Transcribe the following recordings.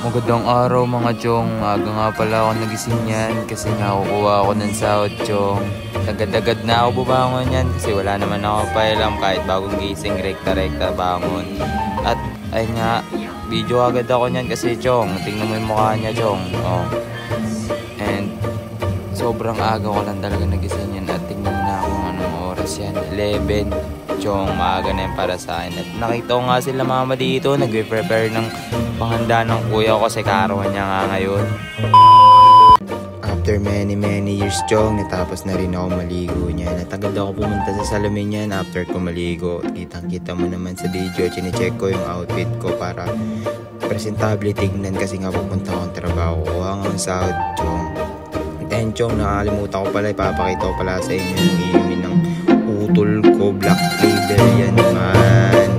Magandang araw mga chong. Aga nga pala ako nagising yan kasi nga kukuha ako ng sahod chong. Agad-agad na ako bubangon yan kasi wala naman ako pakialam kahit bagong gising, rekta-rekta bangon. At ay nga, video agad ako niyan kasi chong. Tingnan mo yung mukha niya chong. Oh. And sobrang aga ko lang talaga nagising yan at tingnan mo na kung anong oras yan. 11. Chong, maaga na yan para sa akin. At nakita ko nga sila mama dito, nagpe-prepare ng panghanda ng kuya ko kasi karawan niya nga ngayon. After many years, Chong, natapos na rin ako maligo niyan. At agad ako pumunta sa salamin niyan after ko maligo. Kitang-kita mo naman sa video, chinecheck ko yung outfit ko para presentable tignan kasi nga pupunta akong trabaho. Kuha nga ang sahod, Chong. And Chong, nakalimutan ko pala, ipapakita ko pala sa inyo yung iimin ng utol ko, black label yan man.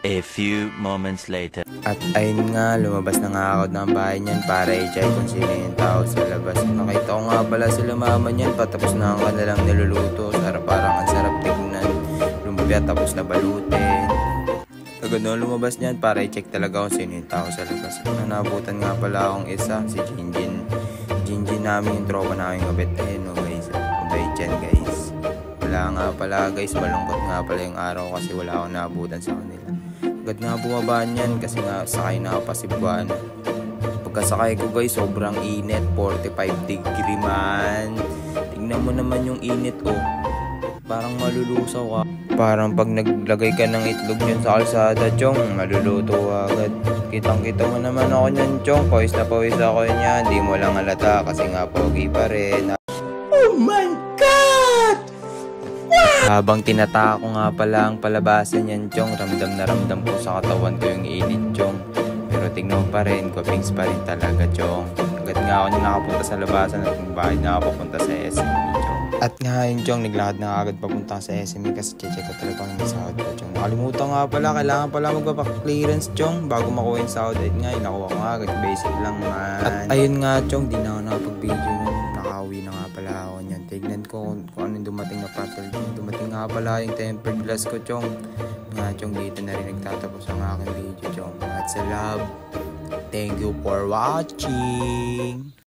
A few moments later. At ayun nga, lumabas na nga ako ng bahay niyan para i-check kung sino yung tao sa labas. Nakita ko nga pala sila mama niyan, patapos na ang kanilang niluluto. Parang ang sarap tignan. Lumpia tapos na balutin. Agad na lumabas niyan para i-check talaga kung sino yung tao sa labas. Nanabutan nga pala akong isa, si Jinjin. Jinjin namin yung tropa namin kabit. Ayun o guys, mabait yan guys. Wala nga pala guys, malungkot nga pala yung araw kasi wala akong naabutan sa kanila. Agad nga bumaba niyan kasi nga sakay na ako pa Cebuano. Pagkasakay ko guys, sobrang init, 45 degree man. Tingnan mo naman yung init oh. Parang malulusaw ka. Parang pag naglagay ka ng itlog niyan sa kalsada, chong, maluluto agad. Kitang-kita mo naman ako niyan, chong. Pawis na pawis ako niyan. Di mo lang halata kasi nga pogi pa rin. Oh my God! Habang tinataka ko nga pala ang palabasan yan, chong, ramdam na ramdam ko sa katawan ko yung init, chong. Pero tignan mo pa rin, guwapings pa rin talaga, chong. Agad nga ako nakapunta sa labasan at yung bahay na ako papunta sa SME, chong. At nga yun, chong, naglakad na agad papunta sa SME kasi check ko talaga kung yung sahod ko, chong. Nakalimutan nga pala, kailangan pala magpapa-clearance, chong, bago makuha yung sahod. At nga, nakuha ko nga agad, basic lang, man. At ayun nga, chong, di na ako nakapag-video nyo. Nakauwi na nga pala ako niyan. Tignan ko kung anong dumating na parcel. Dumating nga pala yung tempered glass ko, chong. Nga, chong, dito na rin nagtatapos ang aking video, chong. At sa love, thank you for watching.